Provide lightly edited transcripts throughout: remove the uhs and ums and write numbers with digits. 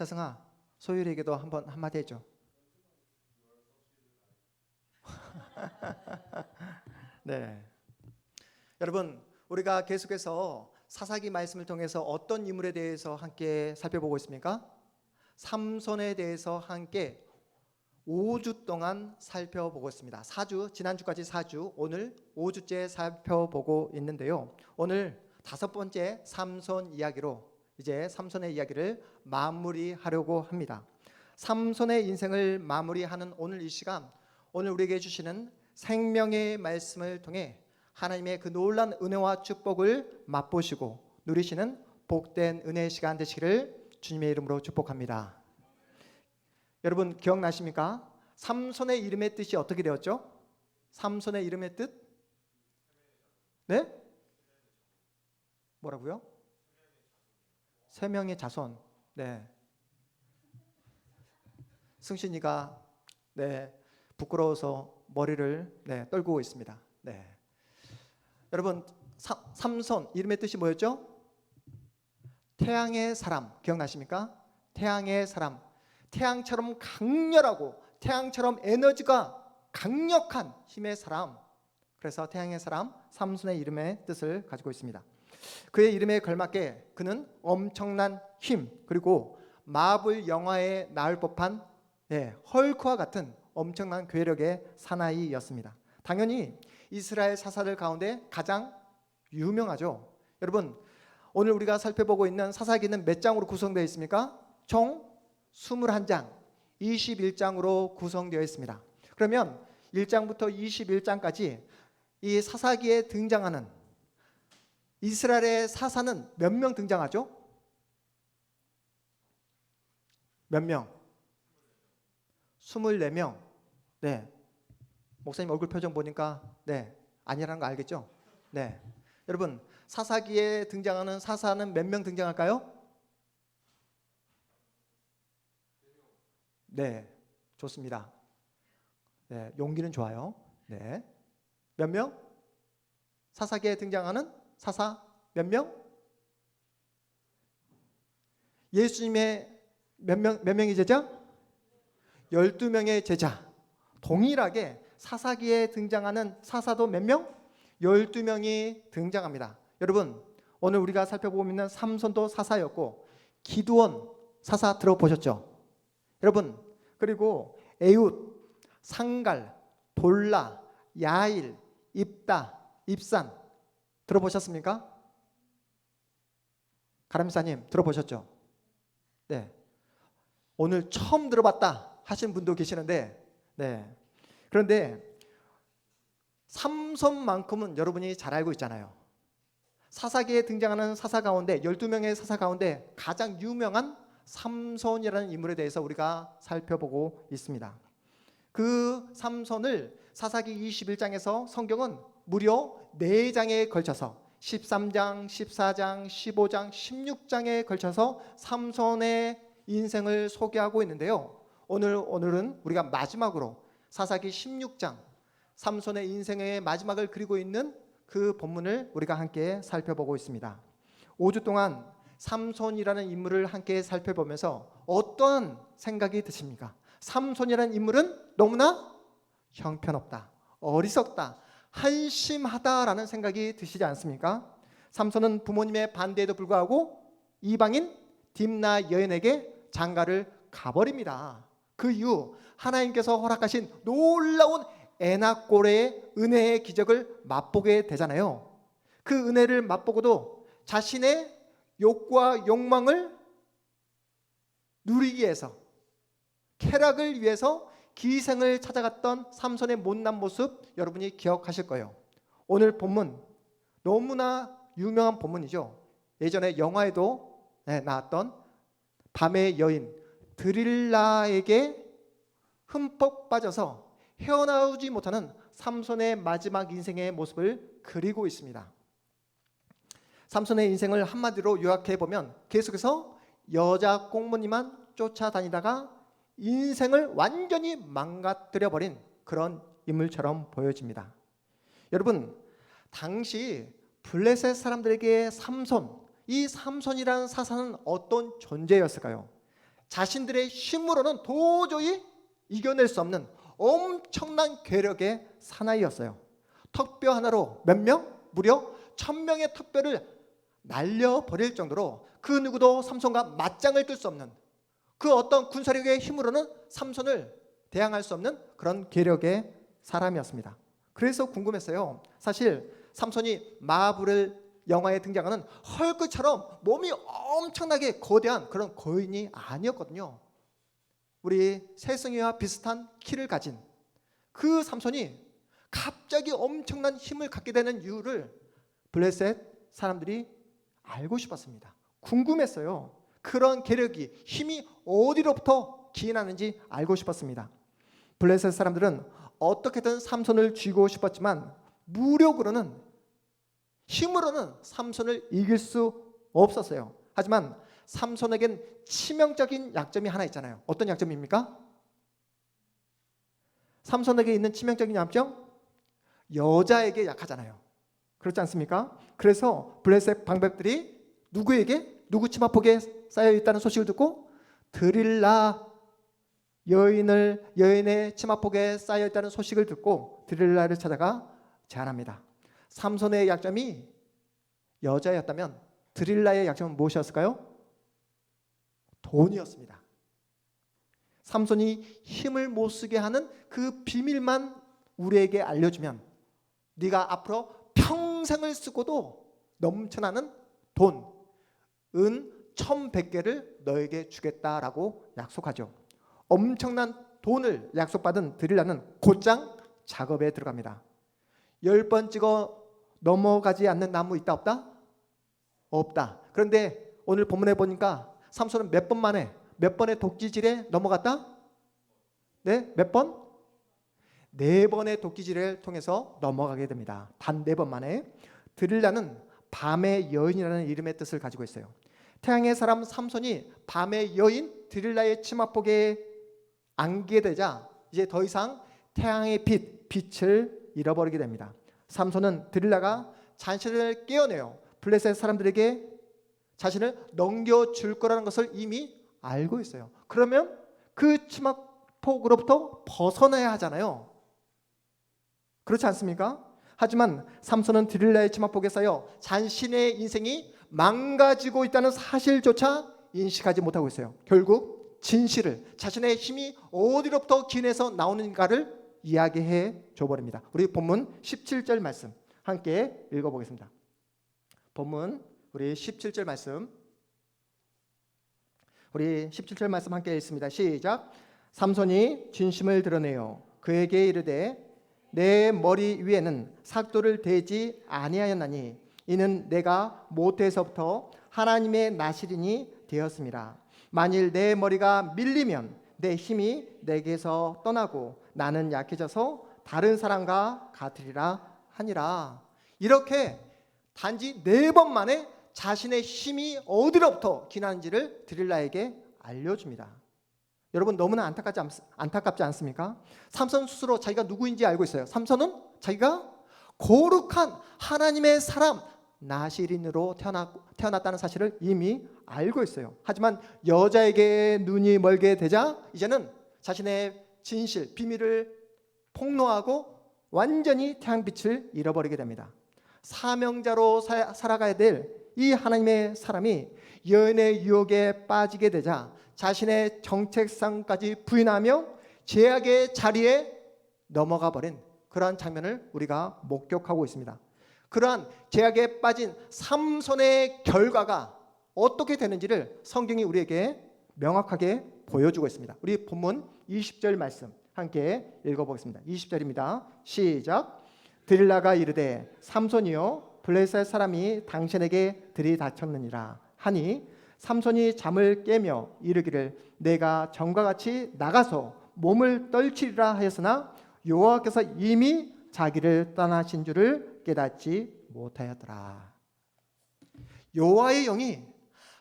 자승아, 소율이에게도 한번 한마디 해줘. 네, 여러분, 우리가 계속해서 사사기 말씀을 통해서 어떤 인물에 대해서 함께 살펴보고 있습니까? 삼손에 대해서 함께 5주 동안 살펴보고 있습니다. 4주, 지난주까지 4주, 오늘 5주째 살펴보고 있는데요. 오늘 5번째 삼손 이야기로 이제 삼손의 이야기를 마무리하려고 합니다. 삼손의 인생을 마무리하는 오늘 이 시간, 오늘 우리에게 주시는 생명의 말씀을 통해 하나님의 그 놀라운 은혜와 축복을 맛보시고 누리시는 복된 은혜의 시간 되시기를 주님의 이름으로 축복합니다. 여러분 기억나십니까? 삼손의 이름의 뜻이 어떻게 되었죠? 삼손의 이름의 뜻? 네? 뭐라고요? 세 명의 자손. 네. 승신이가 부끄러워서 머리를 떨고 있습니다. 네. 여러분 삼손 이름의 뜻이 뭐였죠? 태양의 사람. 기억나십니까? 태양의 사람. 태양처럼 강렬하고 태양처럼 에너지가 강력한 힘의 사람. 그래서 태양의 사람 삼손의 이름의 뜻을 가지고 있습니다. 그의 이름에 걸맞게 그는 엄청난 힘, 그리고 마블 영화에 나올 법한 헐크와 같은 엄청난 괴력의 사나이였습니다. 당연히 이스라엘 사사들 가운데 가장 유명하죠. 여러분 오늘 우리가 살펴보고 있는 사사기는 몇 장으로 구성되어 있습니까? 총 21장, 21장으로 구성되어 있습니다. 그러면 1장부터 21장까지 이 사사기에 등장하는 이스라엘의 사사는 몇 명 등장하죠? 몇 명? 24명. 네. 목사님 얼굴 표정 보니까 아니라는 거 알겠죠? 네. 여러분 사사기에 등장하는 사사는 몇 명 등장할까요? 네, 좋습니다. 네, 용기는 좋아요. 네, 몇 명? 사사기에 등장하는 사사 몇 명? 예수님의 몇 명의 제자? 12명의 제자. 동일하게 사사기에 등장하는 사사도 몇 명? 12명이 등장합니다. 여러분 오늘 우리가 살펴보고 있는 삼손도 사사였고 기드온 사사 들어보셨죠? 여러분 그리고 에웃, 상갈, 돌라, 야일, 입다, 입산 들어보셨습니까? 가람사님 들어보셨죠? 네. 오늘 처음 들어봤다 하신 분도 계시는데 그런데 삼손만큼은 여러분이 잘 알고 있잖아요. 사사기에 등장하는 사사 가운데 12명의 사사 가운데 가장 유명한 삼손이라는 인물에 대해서 우리가 살펴보고 있습니다. 그 삼손을 사사기 21장에서 성경은 무려 4장에 걸쳐서 13장, 14장, 15장, 16장에 걸쳐서 삼손의 인생을 소개하고 있는데요. 오늘은 우리가 마지막으로 사사기 16장 삼손의 인생의 마지막을 그리고 있는 그 본문을 우리가 함께 살펴보고 있습니다. 5주 동안 삼손이라는 인물을 함께 살펴보면서 어떤 생각이 드십니까? 삼손이라는 인물은 너무나 형편없다, 어리석다, 한심하다라는 생각이 드시지 않습니까? 삼손은 부모님의 반대에도 불구하고 이방인 딥나 여인에게 장가를 가버립니다. 그 이후 하나님께서 허락하신 놀라운 에나꼴의 은혜의 기적을 맛보게 되잖아요. 그 은혜를 맛보고도 자신의 욕구와 욕망을 누리기 위해서, 쾌락을 위해서 기생을 찾아갔던 삼손의 못난 모습 여러분이 기억하실 거예요. 오늘 본문 너무나 유명한 본문이죠. 예전에 영화에도 나왔던 밤의 여인 드릴라에게 흠뻑 빠져서 헤어나오지 못하는 삼손의 마지막 인생의 모습을 그리고 있습니다. 삼손의 인생을 한마디로 요약해 보면 계속해서 여자 꽁무니만 쫓아다니다가 인생을 완전히 망가뜨려 버린 그런 인물처럼 보여집니다. 여러분 당시 블레셋 사람들에게 삼손, 이 삼손이라는 사사는 어떤 존재였을까요? 자신들의 힘으로는 도저히 이겨낼 수 없는 엄청난 괴력의 사나이였어요. 턱뼈 하나로 몇 명? 무려 1000명의 턱뼈를 날려버릴 정도로 그 누구도 삼손과 맞짱을 뜰 수 없는, 그 어떤 군사력의 힘으로는 삼손을 대항할 수 없는 그런 괴력의 사람이었습니다. 그래서 궁금했어요. 사실 삼손이 마블 영화에 등장하는 헐크처럼 몸이 엄청나게 거대한 그런 거인이 아니었거든요. 우리 세승이와 비슷한 키를 가진 그 삼손이 갑자기 엄청난 힘을 갖게 되는 이유를 블레셋 사람들이 알고 싶었습니다. 궁금했어요. 그런 괴력이, 힘이 어디로부터 기인하는지 알고 싶었습니다. 블레셋 사람들은 어떻게든 삼손을 쥐고 싶었지만 무력으로는, 힘으로는 삼손을 이길 수 없었어요. 하지만 삼손에겐 치명적인 약점이 하나 있잖아요. 어떤 약점입니까? 삼손에게 있는 치명적인 약점? 여자에게 약하잖아요. 그렇지 않습니까? 그래서 블레셋 방백들이 누구에게? 누구 치마폭에 쌓여 있다는 소식을 듣고 드릴라 여인의 치마폭에 쌓여 있다는 소식을 듣고 드릴라를 찾아가 제안합니다. 삼손의 약점이 여자였다면 드릴라의 약점은 무엇이었을까요? 돈이었습니다. 삼손이 힘을 못 쓰게 하는 그 비밀만 우리에게 알려주면 네가 앞으로 평생을 쓰고도 넘쳐나는 돈, 은 1100개를 너에게 주겠다라고 약속하죠. 엄청난 돈을 약속받은 드릴라는 곧장 작업에 들어갑니다. 10번 찍어 넘어가지 않는 나무 있다 없다? 없다. 그런데 오늘 본문에 보니까 삼손은 몇 번 만에, 몇 번의 도끼질에 넘어갔다? 네? 몇 번? 4번의 도끼질을 통해서 넘어가게 됩니다. 단 4번 만에. 드릴라는 밤의 여인이라는 이름의 뜻을 가지고 있어요. 태양의 사람 삼손이 밤의 여인 드릴라의 치마폭에 안기게 되자 이제 더 이상 태양의 빛을 잃어버리게 됩니다. 삼손은 드릴라가 자신을 깨어내요 블레셋 사람들에게 자신을 넘겨줄 거라는 것을 이미 알고 있어요. 그러면 그 치마폭으로부터 벗어나야 하잖아요. 그렇지 않습니까? 하지만 삼손은 드릴라의 치마폭에 쌓여 자신의 인생이 망가지고 있다는 사실조차 인식하지 못하고 있어요. 결국 진실을, 자신의 힘이 어디로부터 기인해서 나오는가를 이야기해 줘버립니다. 우리 본문 17절 말씀 함께 읽어보겠습니다. 본문 우리 17절 말씀, 우리 17절 말씀 함께 읽습니다. 시작. 삼손이 진심을 드러내어 그에게 이르되 내 머리 위에는 삭도를 대지 아니하였나니 이는 내가 모태에서부터 하나님의 나시린이 되었습니다. 만일 내 머리가 밀리면 내 힘이 내게서 떠나고 나는 약해져서 다른 사람과 같으리라 하니라. 이렇게 단지 4번 만에 자신의 힘이 어디로부터 기나는지를 드릴라에게 알려줍니다. 여러분 너무나 안타깝지 않습니까? 삼손 스스로 자기가 누구인지 알고 있어요. 삼손은 자기가 거룩한 하나님의 사람 나시린으로 태어났다는 사실을 이미 알고 있어요. 하지만 여자에게 눈이 멀게 되자 이제는 자신의 진실, 비밀을 폭로하고 완전히 태양빛을 잃어버리게 됩니다. 사명자로 살아가야 될 이 하나님의 사람이 여인의 유혹에 빠지게 되자 자신의 정체성까지 부인하며 죄악의 자리에 넘어가 버린 그러한 장면을 우리가 목격하고 있습니다. 그러한 죄악에 빠진 삼손의 결과가 어떻게 되는지를 성경이 우리에게 명확하게 보여주고 있습니다. 우리 본문 20절 말씀 함께 읽어보겠습니다. 20절입니다. 시작. 드릴라가 이르되 삼손이여 블레셋 사람이 당신에게 들이닥쳤느니라 하니 삼손이 잠을 깨며 이르기를 내가 전과 같이 나가서 몸을 떨치리라 하였으나 여호와께서 이미 자기를 떠나신 줄을 깨닫지 못하였더라. 여호와의 영이,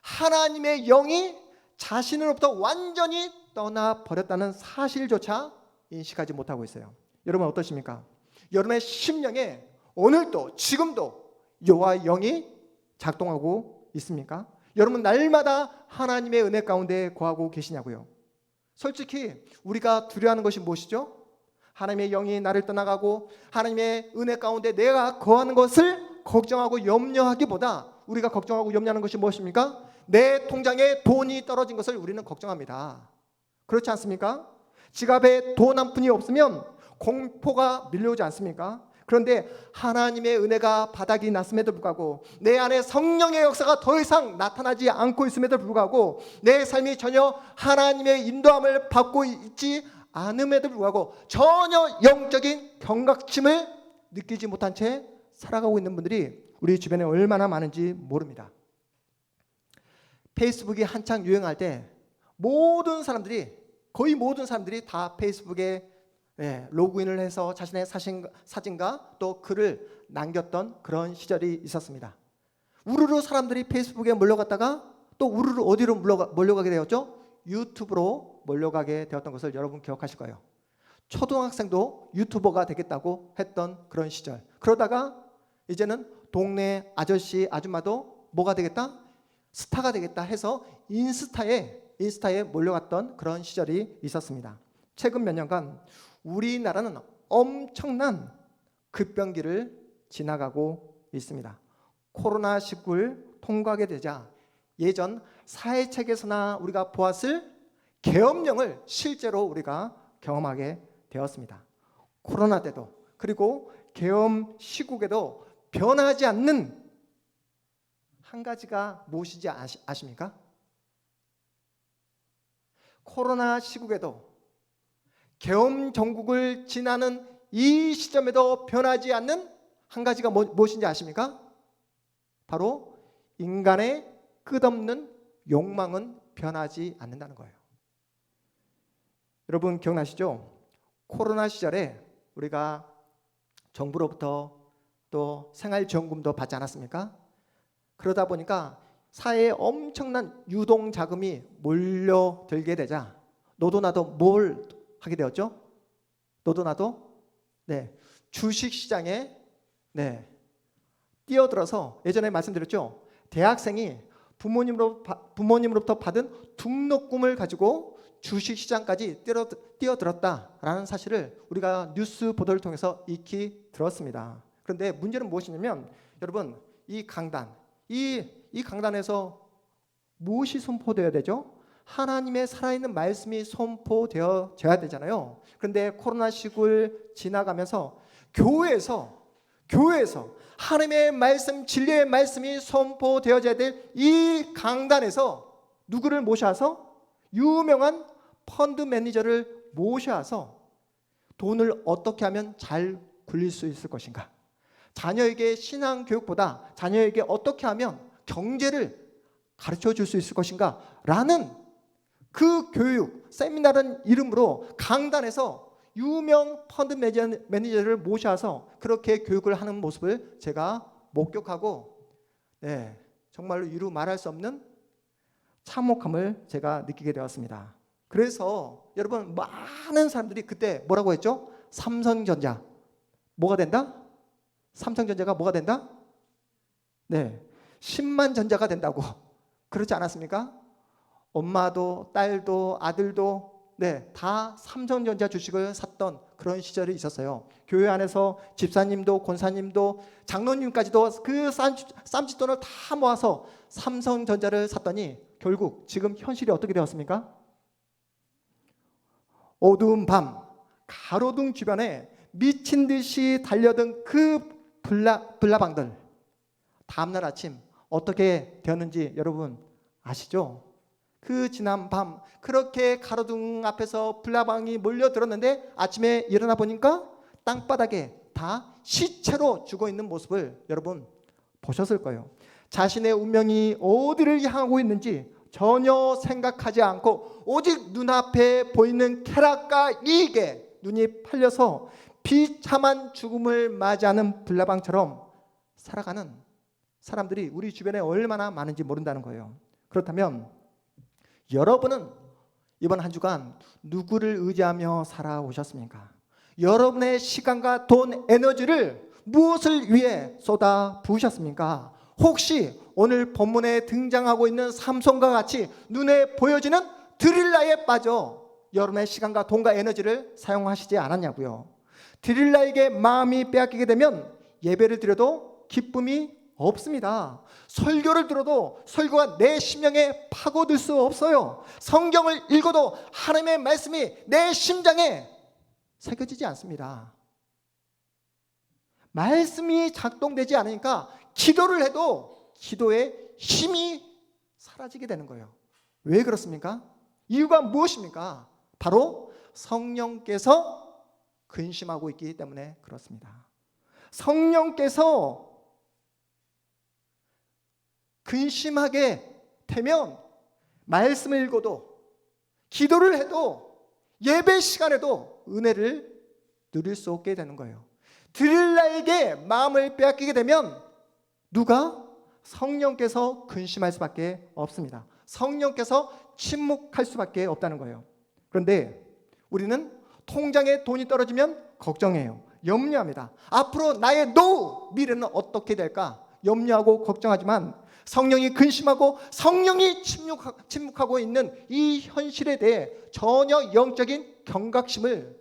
하나님의 영이 자신으로부터 완전히 떠나버렸다는 사실조차 인식하지 못하고 있어요. 여러분 어떠십니까? 여러분의 심령에 오늘도 지금도 여호와의 영이 작동하고 있습니까? 여러분 날마다 하나님의 은혜 가운데 거하고 계시냐고요? 솔직히 우리가 두려워하는 것이 무엇이죠? 하나님의 영이 나를 떠나가고 하나님의 은혜 가운데 내가 거하는 것을 걱정하고 염려하기보다 우리가 걱정하고 염려하는 것이 무엇입니까? 내 통장에 돈이 떨어진 것을 우리는 걱정합니다. 그렇지 않습니까? 지갑에 돈 한 푼이 없으면 공포가 밀려오지 않습니까? 그런데 하나님의 은혜가 바닥이 났음에도 불구하고 내 안에 성령의 역사가 더 이상 나타나지 않고 있음에도 불구하고 내 삶이 전혀 하나님의 인도함을 받고 있지 않음에도 불구하고 전혀 영적인 경각심을 느끼지 못한 채 살아가고 있는 분들이 우리 주변에 얼마나 많은지 모릅니다. 페이스북이 한창 유행할 때 거의 모든 사람들이 다 페이스북에 로그인을 해서 자신의 사진과 또 글을 남겼던 그런 시절이 있었습니다. 우르르 사람들이 페이스북에 몰려갔다가 또 우르르 어디로 몰려가게 되었죠? 유튜브로 몰려가게 되었던 것을 여러분 기억하실 거예요. 초등학생도 유튜버가 되겠다고 했던 그런 시절. 그러다가 이제는 동네 아저씨 아줌마도 뭐가 되겠다? 스타가 되겠다 해서 인스타에 몰려갔던 그런 시절이 있었습니다. 최근 몇 년간 우리나라는 엄청난 급변기를 지나가고 있습니다. 코로나19를 통과하게 되자 예전 사회책에서나 우리가 보았을 계엄령을 실제로 우리가 경험하게 되었습니다. 코로나 때도 그리고 계엄 시국에도 변하지 않는 한 가지가 무엇인지 아십니까? 코로나 시국에도 계엄 정국을 지나는 이 시점에도 변하지 않는 한 가지가 무엇인지 아십니까? 바로 인간의 끝없는 욕망은 변하지 않는다는 거예요. 여러분 기억나시죠? 코로나 시절에 우리가 정부로부터 또 생활지원금도 받지 않았습니까? 그러다 보니까 사회에 엄청난 유동 자금이 몰려들게 되자 너도 나도 뭘 하게 되었죠? 너도 나도 주식시장에 뛰어들어서 예전에 말씀드렸죠? 대학생이 부모님으로부터 받은 등록금을 가지고 주식시장까지 뛰어들었다라는 사실을 우리가 뉴스 보도를 통해서 익히 들었습니다. 그런데 문제는 무엇이냐면 여러분 이 강단에서 무엇이 선포되어야 되죠? 하나님의 살아있는 말씀이 선포되어져야 되잖아요. 그런데 코로나 시국을 지나가면서 교회에서 하나님의 말씀, 진리의 말씀이 선포되어져야 될 이 강단에서 누구를 모셔서 유명한 펀드 매니저를 모셔서 돈을 어떻게 하면 잘 굴릴 수 있을 것인가? 자녀에게 신앙 교육보다 자녀에게 어떻게 하면 경제를 가르쳐 줄 수 있을 것인가? 라는 그 교육, 세미나라는 이름으로 강단에서 유명 펀드 매니저를 모셔서 그렇게 교육을 하는 모습을 제가 목격하고 정말로 이루 말할 수 없는 참혹함을 제가 느끼게 되었습니다. 그래서 여러분 많은 사람들이 그때 뭐라고 했죠? 삼성전자 뭐가 된다? 삼성전자가 뭐가 된다? 10만 전자가 된다고 그렇지 않았습니까? 엄마도 딸도 아들도 다 삼성전자 주식을 샀던 그런 시절이 있었어요. 교회 안에서 집사님도 권사님도 장로님까지도 그 쌈짓돈을 다 모아서 삼성전자를 샀더니 결국 지금 현실이 어떻게 되었습니까? 어두운 밤 가로등 주변에 미친 듯이 달려든 그 불나방들 다음날 아침 어떻게 되었는지 여러분 아시죠? 그 지난 밤 그렇게 가로등 앞에서 불나방이 몰려들었는데 아침에 일어나 보니까 땅바닥에 다 시체로 죽어있는 모습을 여러분 보셨을 거예요. 자신의 운명이 어디를 향하고 있는지 전혀 생각하지 않고 오직 눈앞에 보이는 쾌락과 이익에 눈이 팔려서 비참한 죽음을 맞이하는 불나방처럼 살아가는 사람들이 우리 주변에 얼마나 많은지 모른다는 거예요. 그렇다면 여러분은 이번 한 주간 누구를 의지하며 살아오셨습니까? 여러분의 시간과 돈, 에너지를 무엇을 위해 쏟아 부으셨습니까? 혹시 오늘 본문에 등장하고 있는 삼손과 같이 눈에 보여지는 드릴라에 빠져 여러분의 시간과 돈과 에너지를 사용하시지 않았냐고요. 드릴라에게 마음이 빼앗기게 되면 예배를 드려도 기쁨이 없습니다. 설교를 들어도 설교가 내 심령에 파고들 수 없어요. 성경을 읽어도 하나님의 말씀이 내 심장에 새겨지지 않습니다. 말씀이 작동되지 않으니까 기도를 해도 기도의 힘이 사라지게 되는 거예요. 왜 그렇습니까? 이유가 무엇입니까? 바로 성령께서 근심하고 있기 때문에 그렇습니다. 성령께서 근심하게 되면 말씀을 읽어도 기도를 해도 예배 시간에도 은혜를 누릴 수 없게 되는 거예요. 드릴라에게 마음을 빼앗기게 되면 누가? 성령께서 근심할 수밖에 없습니다. 성령께서 침묵할 수밖에 없다는 거예요. 그런데 우리는 통장에 돈이 떨어지면 걱정해요. 염려합니다. 앞으로 나의 노후, 미래는 어떻게 될까 염려하고 걱정하지만 성령이 근심하고 성령이 침묵하고 있는 이 현실에 대해 전혀 영적인 경각심을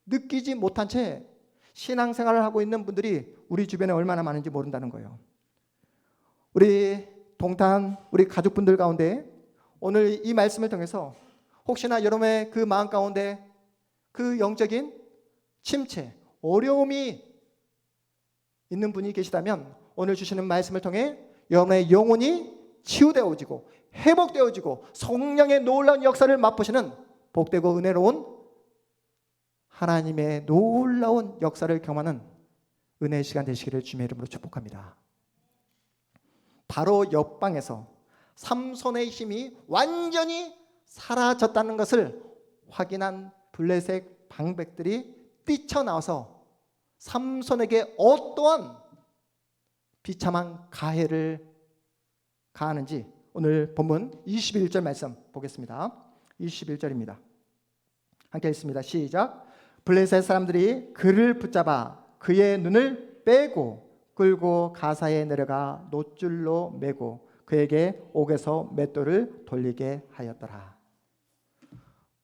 느끼지 못한 채 신앙생활을 하고 있는 분들이 우리 주변에 얼마나 많은지 모른다는 거예요. 우리 동탄 우리 가족분들 가운데 오늘 이 말씀을 통해서 혹시나 여러분의 그 마음 가운데 그 영적인 침체, 어려움이 있는 분이 계시다면 오늘 주시는 말씀을 통해 여러분의 영혼이 치유되어지고 회복되어지고 성령의 놀라운 역사를 맛보시는 복되고 은혜로운 하나님의 놀라운 역사를 경험하는 은혜의 시간 되시기를 주님의 이름으로 축복합니다. 바로 옆방에서 삼손의 힘이 완전히 사라졌다는 것을 확인한 블레셋 방백들이 뛰쳐나와서 삼손에게 어떠한 비참한 가해를 가하는지 오늘 본문 21절 말씀 보겠습니다. 21절입니다. 함께 읽습니다. 시작. 블레셋 사람들이 그를 붙잡아 그의 눈을 빼고 끌고 가사에 내려가 놋줄로 매고 그에게 옥에서 맷돌을 돌리게 하였더라.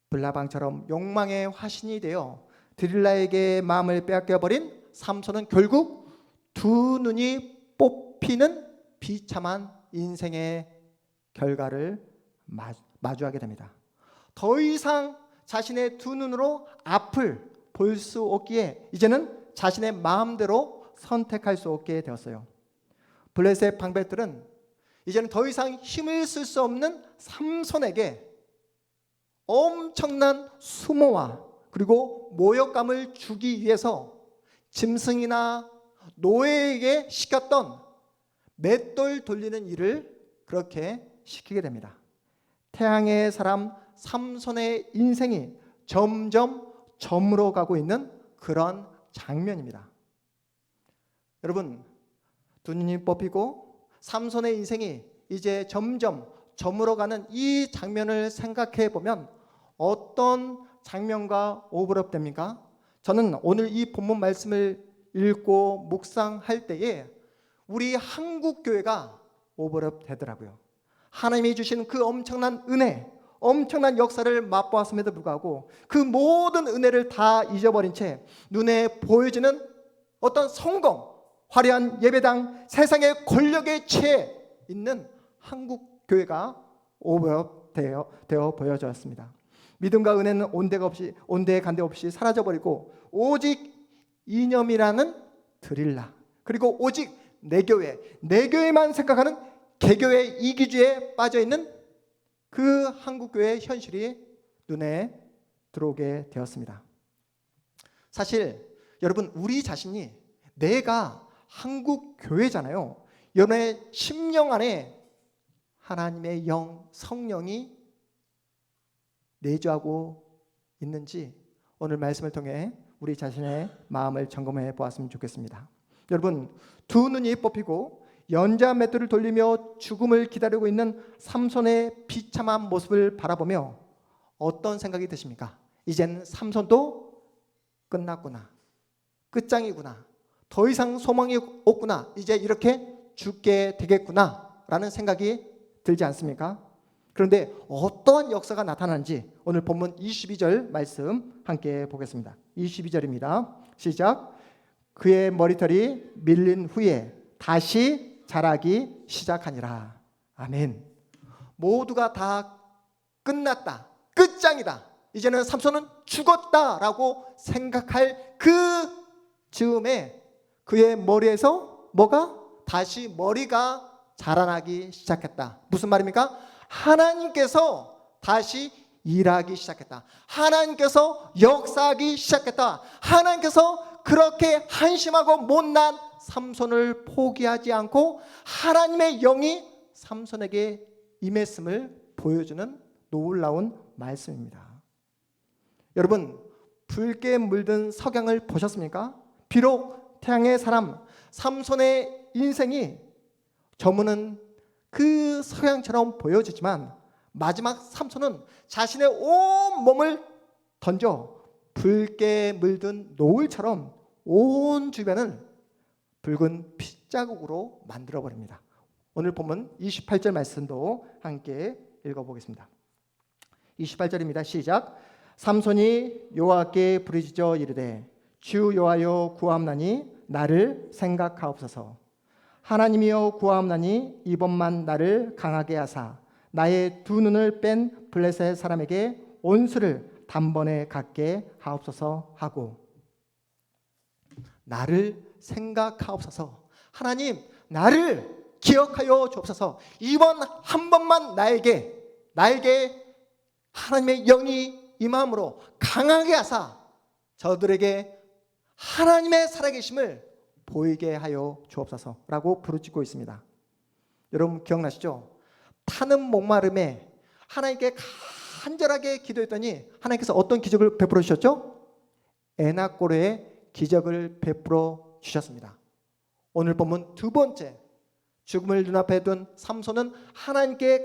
블라방처럼 욕망의 화신이 되어 드릴라에게 마음을 빼앗겨버린 삼손은 결국 두 눈이 뽑히는 비참한 인생의 결과를 마주하게 됩니다. 더 이상 자신의 두 눈으로 앞을 볼 수 없기에 이제는 자신의 마음대로 선택할 수 없게 되었어요. 블레셋 방백들은 이제는 더 이상 힘을 쓸 수 없는 삼손에게 엄청난 수모와 그리고 모욕감을 주기 위해서 짐승이나 노예에게 시켰던 맷돌 돌리는 일을 그렇게 시키게 됩니다. 태양의 사람 삼손의 인생이 점점 저물어 가고 있는 그런 장면입니다. 여러분, 두 눈이 뽑히고 삼손의 인생이 이제 점점 저물어가는 이 장면을 생각해 보면 어떤 장면과 오버랩됩니까? 저는 오늘 이 본문 말씀을 읽고 묵상할 때에 우리 한국 교회가 오버랩 되더라고요. 하나님이 주신 그 엄청난 은혜, 엄청난 역사를 맛보았음에도 불구하고 그 모든 은혜를 다 잊어버린 채 눈에 보여지는 어떤 성공, 화려한 예배당, 세상의 권력에 채 있는 한국 교회가 오버랩 되어 보여졌습니다. 믿음과 은혜는 온데 간데 없이 사라져버리고 오직 이념이라는 드릴라, 그리고 오직 내 교회만 생각하는 개교회 이기주의에 빠져있는 그 한국교회의 현실이 눈에 들어오게 되었습니다. 사실 여러분, 우리 자신이 내가 한국교회잖아요. 여러분의 심령 안에 하나님의 영, 성령이 내주하고 있는지 오늘 말씀을 통해 우리 자신의 마음을 점검해 보았으면 좋겠습니다. 여러분, 두 눈이 뽑히고 연자 맷돌을 돌리며 죽음을 기다리고 있는 삼손의 비참한 모습을 바라보며 어떤 생각이 드십니까? 이젠 삼손도 끝났구나, 끝장이구나, 더 이상 소망이 없구나, 이제 이렇게 죽게 되겠구나라는 생각이 들지 않습니까? 그런데 어떠한 역사가 나타나는지 오늘 본문 22절 말씀 함께 보겠습니다. 22절입니다. 시작. 그의 머리털이 밀린 후에 다시 자라기 시작하니라. 아멘. 모두가 다 끝났다. 끝장이다. 이제는 삼손은 죽었다라고 생각할 그 즈음에 그의 머리에서 뭐가? 다시 머리가 자라나기 시작했다. 무슨 말입니까? 하나님께서 다시 일하기 시작했다. 하나님께서 역사하기 시작했다. 하나님께서 그렇게 한심하고 못난 삼손을 포기하지 않고 하나님의 영이 삼손에게 임했음을 보여주는 놀라운 말씀입니다. 여러분, 붉게 물든 석양을 보셨습니까? 비록 태양의 사람 삼손의 인생이 저무는 그 석양처럼 보여지지만 마지막 삼손은 자신의 온 몸을 던져 붉게 물든 노을처럼 온 주변을 붉은 핏자국으로 만들어버립니다. 오늘 본문 28절 말씀도 함께 읽어보겠습니다. 28절입니다. 시작. 삼손이 여호와께 부르짖어 이르되 주 여호와여 구하옵나니 나를 생각하옵소서. 하나님이여 구하옵나니 이번만 나를 강하게 하사 나의 두 눈을 뺀 블레셋 사람에게 온수를 단번에 갖게 하옵소서 하고, 나를 생각하옵소서. 하나님, 나를 기억하여 주옵소서. 이번 한 번만 나에게 하나님의 영이 임함으로 강하게 하사 저들에게 하나님의 살아계심을 보이게 하여 주옵소서라고 부르짖고 있습니다. 여러분 기억나시죠? 타는 목마름에 하나님께 간절하게 기도했더니 하나님께서 어떤 기적을 베풀어 주셨죠? 에나꼬르의 기적을 베풀어 주셨습니다. 오늘 본문 두 번째, 죽음을 눈앞에 둔 삼손은 하나님께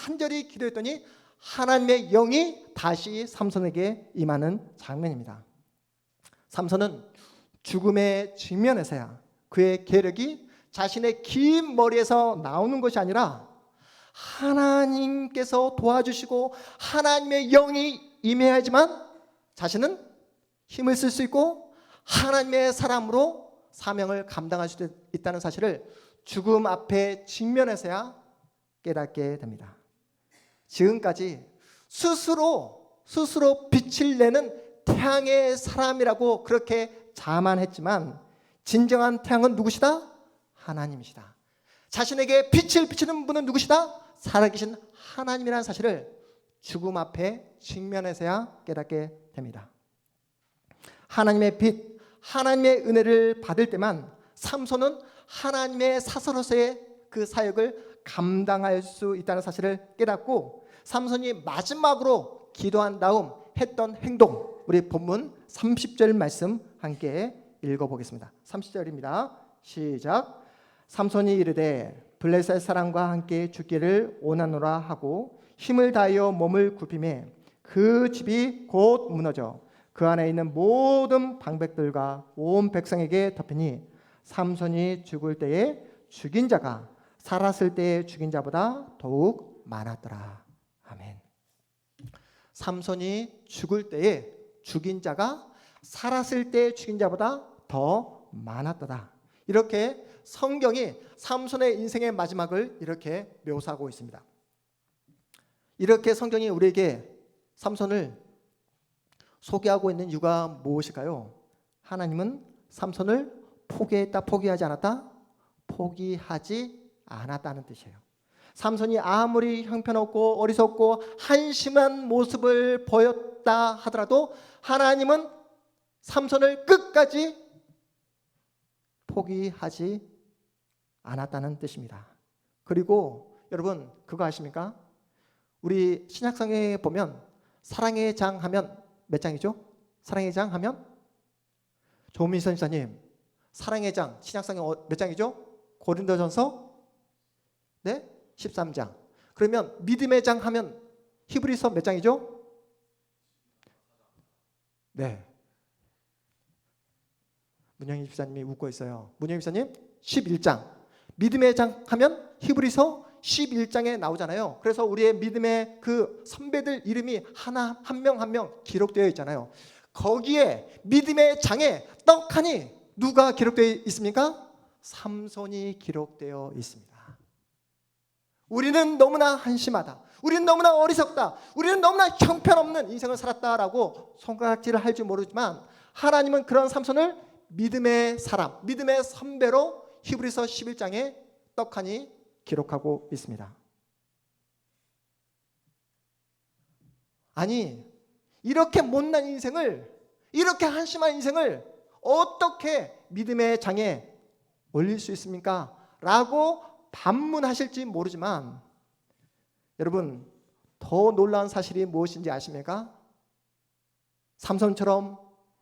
간절히 기도했더니 하나님의 영이 다시 삼손에게 임하는 장면입니다. 삼손은 죽음의 직면에서야 그의 계력이 자신의 긴 머리에서 나오는 것이 아니라 하나님께서 도와주시고 하나님의 영이 임해야지만 자신은 힘을 쓸 수 있고 하나님의 사람으로 사명을 감당할 수 있다는 사실을 죽음 앞에 직면해서야 깨닫게 됩니다. 지금까지 스스로 빛을 내는 태양의 사람이라고 그렇게 자만했지만 진정한 태양은 누구시다? 하나님이시다. 자신에게 빛을 비추는 분은 누구시다? 살아계신 하나님이라는 사실을 죽음 앞에 직면해서야 깨닫게 됩니다. 하나님의 빛, 하나님의 은혜를 받을 때만 삼손은 하나님의 사서로서의 그 사역을 감당할 수 있다는 사실을 깨닫고 삼손이 마지막으로 기도한 다음 했던 행동, 우리 본문 30절 말씀 함께 읽어보겠습니다. 30절입니다. 시작. 삼손이 이르되 블레셋 사람과 함께 죽기를 원하노라 하고 힘을 다하여 몸을 굽히매 그 집이 곧 무너져 그 안에 있는 모든 방백들과 온 백성에게 덮이니 삼손이 죽을 때에 죽인 자가 살았을 때에 죽인 자보다 더욱 많았더라. 아멘. 삼손이 죽을 때에 죽인 자가 살았을 때 죽인 자보다 더 많았다. 이렇게 성경이 삼손의 인생의 마지막을 이렇게 묘사하고 있습니다. 이렇게 성경이 우리에게 삼손을 소개하고 있는 이유가 무엇일까요? 하나님은 삼손을 포기했다, 포기하지 않았다? 포기하지 않았다는 뜻이에요. 삼손이 아무리 형편없고 어리석고 한심한 모습을 보였다 하더라도 하나님은 삼손을 끝까지 포기하지 않았다는 뜻입니다. 그리고 여러분 그거 아십니까? 우리 신약성경에 보면 사랑의 장 하면 몇 장이죠? 사랑의 장 하면 조민선 지사님, 사랑의 장 신약성경 몇 장이죠? 고린도전서 네? 13장. 그러면 믿음의 장 하면 히브리서 몇 장이죠? 네. 문영희 집사님이 웃고 있어요. 문영희 집사님 11장. 믿음의 장 하면 히브리서 11장에 나오잖아요. 그래서 우리의 믿음의 그 선배들 이름이 하나 한 명 한 명 기록되어 있잖아요. 거기에 믿음의 장에 떡하니 누가 기록되어 있습니까? 삼손이 기록되어 있습니다. 우리는 너무나 한심하다, 우리는 너무나 어리석다, 우리는 너무나 형편없는 인생을 살았다라고 손가락질을 할지 모르지만 하나님은 그런 삼손을 믿음의 사람, 믿음의 선배로 히브리서 11장에 떡하니 기록하고 있습니다. 아니, 이렇게 못난 인생을, 이렇게 한심한 인생을 어떻게 믿음의 장에 올릴 수 있습니까? 라고 반문하실지 모르지만 여러분, 더 놀라운 사실이 무엇인지 아십니까? 삼손처럼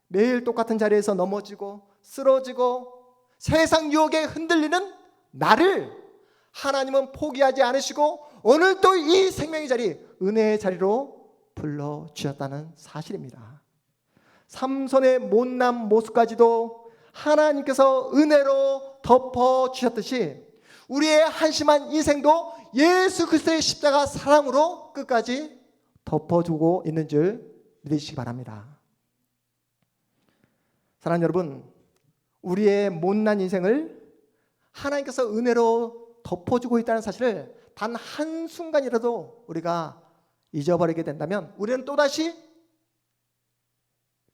매일 똑같은 자리에서 넘어지고 쓰러지고 세상 유혹에 흔들리는 나를 하나님은 포기하지 않으시고 오늘도 이 생명의 자리, 은혜의 자리로 불러주셨다는 사실입니다. 삼손의 못난 모습까지도 하나님께서 은혜로 덮어주셨듯이 우리의 한심한 인생도 예수 그리스도의 십자가 사랑으로 끝까지 덮어주고 있는 줄 믿으시기 바랍니다. 사랑하는 여러분, 우리의 못난 인생을 하나님께서 은혜로 덮어주고 있다는 사실을 단 한순간이라도 우리가 잊어버리게 된다면 우리는 또다시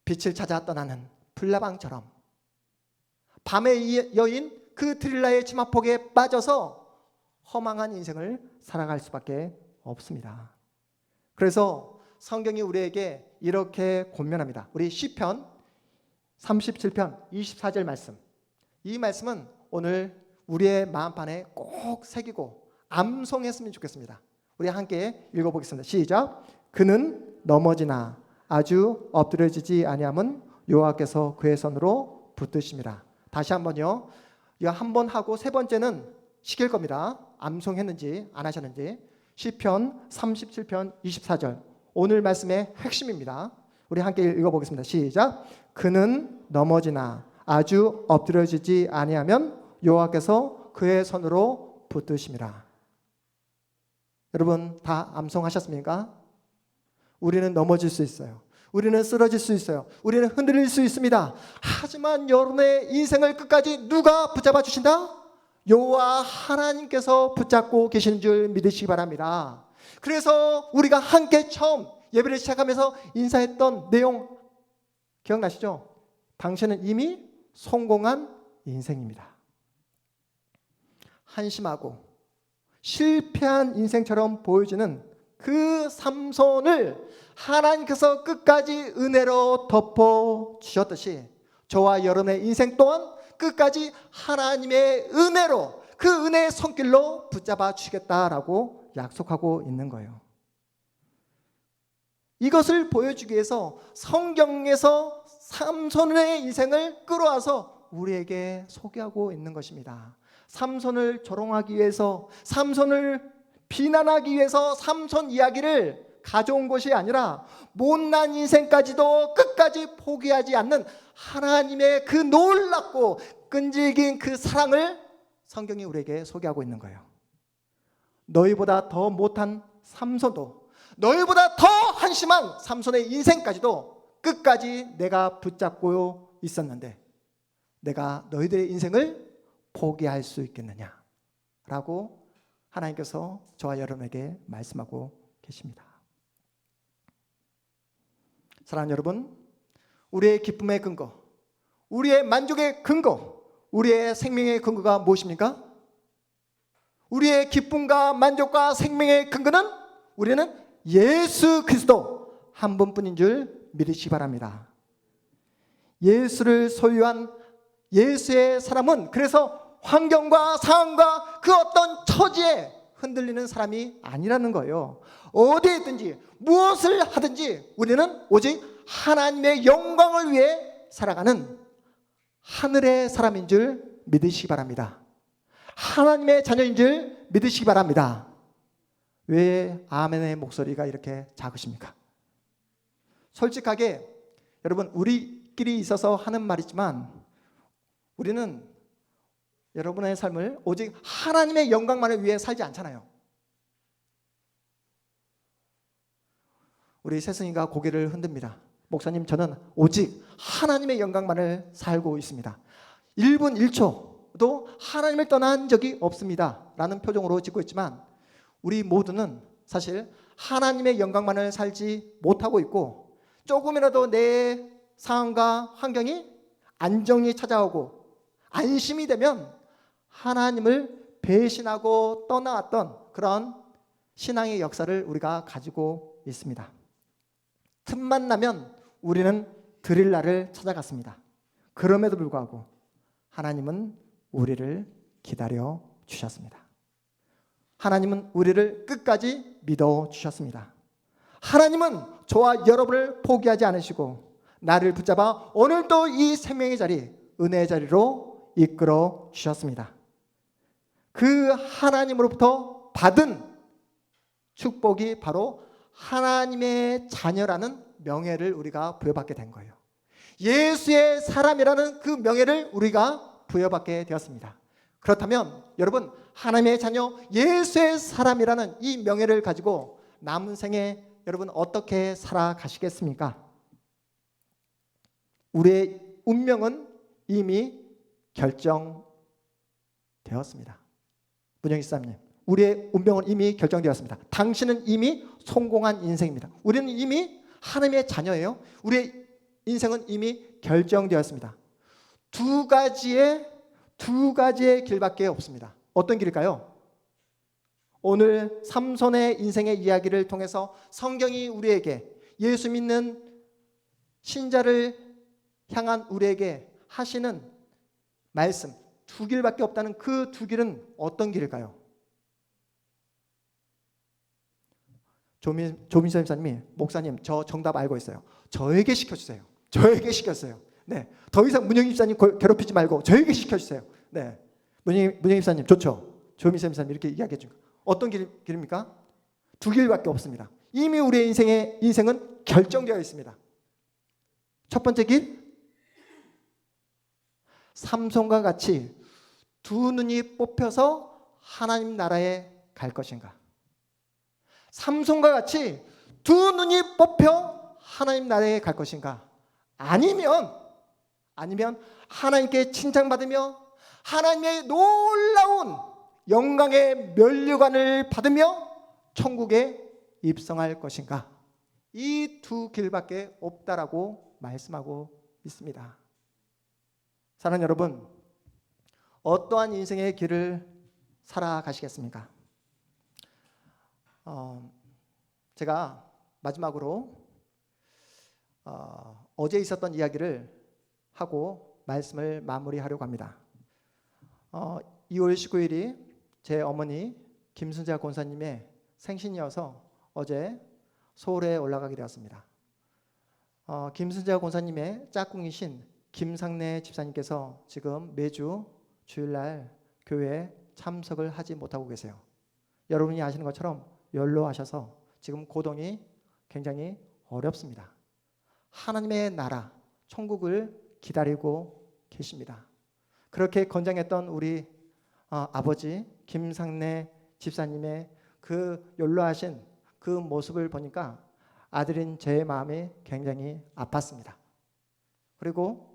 빛을 찾아 떠나는 불나방처럼 밤의 여인 그 드릴라의 치마폭에 빠져서 허망한 인생을 살아갈 수밖에 없습니다. 그래서 성경이 우리에게 이렇게 권면합니다. 우리 시편 37편 24절 말씀, 이 말씀은 오늘 우리의 마음판에 꼭 새기고 암송했으면 좋겠습니다. 우리 함께 읽어보겠습니다. 시작. 그는 넘어지나 아주 엎드려지지 아니함은 여호와께서 그의 손으로 붙드심이라. 다시 한번요. 이거 한 번 하고 세 번째는 시킬 겁니다. 암송했는지 안 하셨는지. 시편 37편 24절, 오늘 말씀의 핵심입니다. 우리 함께 읽어보겠습니다. 시작. 그는 넘어지나 아주 엎드려지지 아니하면 여호와께서 그의 손으로 붙드심이라. 여러분 다 암송하셨습니까? 우리는 넘어질 수 있어요. 우리는 쓰러질 수 있어요. 우리는 흔들릴 수 있습니다. 하지만 여러분의 인생을 끝까지 누가 붙잡아 주신다? 여호와 하나님께서 붙잡고 계시는 줄 믿으시기 바랍니다. 그래서 우리가 함께 처음 예배를 시작하면서 인사했던 내용 기억나시죠? 당신은 이미 성공한 인생입니다. 한심하고 실패한 인생처럼 보여지는 그 삼손을 하나님께서 끝까지 은혜로 덮어주셨듯이 저와 여러분의 인생 또한 끝까지 하나님의 은혜로, 그 은혜의 손길로 붙잡아 주시겠다라고 약속하고 있는 거예요. 이것을 보여주기 위해서 성경에서 삼손의 인생을 끌어와서 우리에게 소개하고 있는 것입니다. 삼손을 조롱하기 위해서, 삼손을 비난하기 위해서 삼손 이야기를 가져온 것이 아니라 못난 인생까지도 끝까지 포기하지 않는 하나님의 그 놀랍고 끈질긴 그 사랑을 성경이 우리에게 소개하고 있는 거예요. 너희보다 더 못한 삼손도, 너희보다 더 한심한 삼손의 인생까지도 끝까지 내가 붙잡고 있었는데 내가 너희들의 인생을 포기할 수 있겠느냐 라고 하나님께서 저와 여러분에게 말씀하고 계십니다. 사랑하는 여러분, 우리의 기쁨의 근거, 우리의 만족의 근거, 우리의 생명의 근거가 무엇입니까? 우리의 기쁨과 만족과 생명의 근거는 우리는 예수 그리스도 한 분뿐인 줄 믿으시기 바랍니다. 예수를 소유한 예수의 사람은 그래서 환경과 상황과 그 어떤 처지에 흔들리는 사람이 아니라는 거예요. 어디에 있든지 무엇을 하든지 우리는 오직 하나님의 영광을 위해 살아가는 하늘의 사람인 줄 믿으시기 바랍니다. 하나님의 자녀인 줄 믿으시기 바랍니다. 왜 아멘의 목소리가 이렇게 작으십니까? 솔직하게 여러분, 우리끼리 있어서 하는 말이지만 우리는 여러분의 삶을 오직 하나님의 영광만을 위해 살지 않잖아요. 우리 세승이가 고개를 흔듭니다. 목사님, 저는 오직 하나님의 영광만을 살고 있습니다. 1분 1초도 하나님을 떠난 적이 없습니다 라는 표정으로 짓고 있지만, 우리 모두는 사실 하나님의 영광만을 살지 못하고 있고, 조금이라도 내 상황과 환경이 안정이 찾아오고 안심이 되면 하나님을 배신하고 떠나왔던 그런 신앙의 역사를 우리가 가지고 있습니다. 틈만 나면 우리는 드릴라를 찾아갔습니다. 그럼에도 불구하고 하나님은 우리를 기다려 주셨습니다. 하나님은 우리를 끝까지 믿어 주셨습니다. 하나님은 저와 여러분을 포기하지 않으시고 나를 붙잡아 오늘도 이 생명의 자리, 은혜의 자리로 이끌어 주셨습니다. 그 하나님으로부터 받은 축복이 바로 하나님의 자녀라는 명예를 우리가 부여받게 된 거예요. 예수의 사람이라는 그 명예를 우리가 부여받게 되었습니다. 그렇다면 여러분, 하나님의 자녀, 예수의 사람이라는 이 명예를 가지고 남은 생에 여러분 어떻게 살아가시겠습니까? 우리의 운명은 이미 결정되었습니다. 문영희 사님, 우리의 운명은 이미 결정되었습니다. 당신은 이미 성공한 인생입니다. 우리는 이미 하나님의 자녀예요. 우리의 인생은 이미 결정되었습니다. 두 가지의 길밖에 없습니다. 어떤 길일까요? 오늘 삼손의 인생의 이야기를 통해서 성경이 우리에게, 예수 믿는 신자를 향한 우리에게 하시는 말씀, 두 길밖에 없다는 그 두 길은 어떤 길일까요? 조민선 목사님이, 목사님 저 정답 알고 있어요. 저에게 시켜주세요. 저에게 시켰어요. 네, 더 이상 문영희 집사님 괴롭히지 말고 저에게 시켜주세요. 네, 문영희 집사님 좋죠. 조민선 목사님 이렇게 이야기해 준 거. 어떤 길입니까? 두 길밖에 없습니다. 이미 우리의 인생은 결정되어 있습니다. 첫 번째 길, 삼손과 같이 두 눈이 뽑혀서 하나님 나라에 갈 것인가? 삼손과 같이 두 눈이 뽑혀 하나님 나라에 갈 것인가? 아니면 하나님께 칭찬받으며 하나님의 놀라운 영광의 면류관을 받으며 천국에 입성할 것인가? 이 두 길밖에 없다라고 말씀하고 있습니다. 사랑하는 여러분, 어떠한 인생의 길을 살아가시겠습니까? 제가 마지막으로 어제 있었던 이야기를 하고 말씀을 마무리하려고 합니다. 2월 19일이 제 어머니 김순자 권사님의 생신이어서 어제 서울에 올라가게 되었습니다. 김순자 권사님의 짝꿍이신 김상래 집사님께서 지금 매주 주일날 교회에 참석을 하지 못하고 계세요. 여러분이 아시는 것처럼 연로하셔서 지금 고동이 굉장히 어렵습니다. 하나님의 나라, 천국을 기다리고 계십니다. 그렇게 건장했던 우리 아버지 김상래 집사님의 그 연로하신 그 모습을 보니까 아들인 제 마음이 굉장히 아팠습니다. 그리고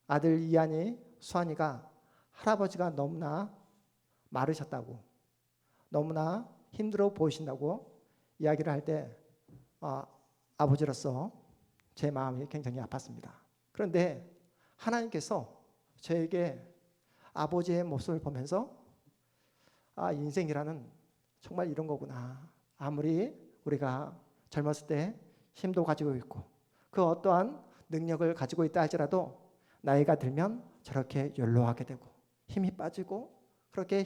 아들 이한이, 수한이가 할아버지가 너무나 마르셨다고, 너무나 힘들어 보이신다고 이야기를 할 때 아버지로서 제 마음이 굉장히 아팠습니다. 그런데 하나님께서 저에게 아버지의 모습을 보면서 인생이라는 정말 이런 거구나. 아무리 우리가 젊었을 때 힘도 가지고 있고 그 어떠한 능력을 가지고 있다 할지라도 나이가 들면 저렇게 연로하게 되고 힘이 빠지고 그렇게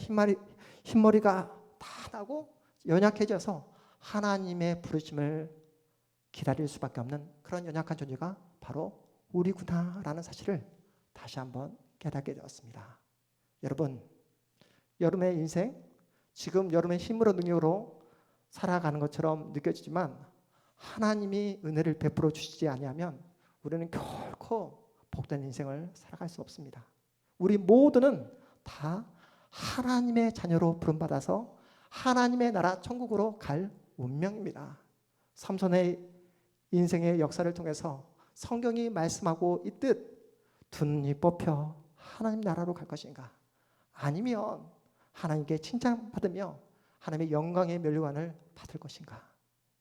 흰머리가 다 나고 연약해져서 하나님의 부르심을 기다릴 수밖에 없는 그런 연약한 존재가 바로 우리구나라는 사실을 다시 한번 깨닫게 되었습니다. 여러분, 여러분의 인생, 지금 여러분의 힘으로 능력으로 살아가는 것처럼 느껴지지만 하나님이 은혜를 베풀어 주시지 아니하면 우리는 결코 복된 인생을 살아갈 수 없습니다. 우리 모두는 다 하나님의 자녀로 부름받아서 하나님의 나라 천국으로 갈 운명입니다. 삼손의 인생의 역사를 통해서 성경이 말씀하고 있듯 두 눈이 뽑혀 하나님 나라로 갈 것인가, 아니면 하나님께 칭찬받으며 하나님의 영광의 면류관을 받을 것인가,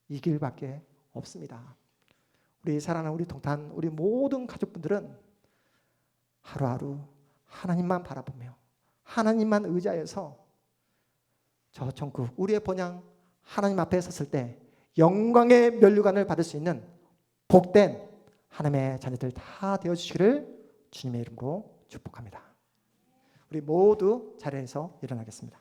이 길밖에 없습니다. 우리 사랑하는 우리 동탄, 우리 모든 가족분들은 하루하루 하나님만 바라보며 하나님만 의지하여서 저 천국, 우리의 본향 하나님 앞에 섰을 때 영광의 면류관을 받을 수 있는 복된 하나님의 자녀들 다 되어주시기를 주님의 이름으로 축복합니다. 우리 모두 자리에서 일어나겠습니다.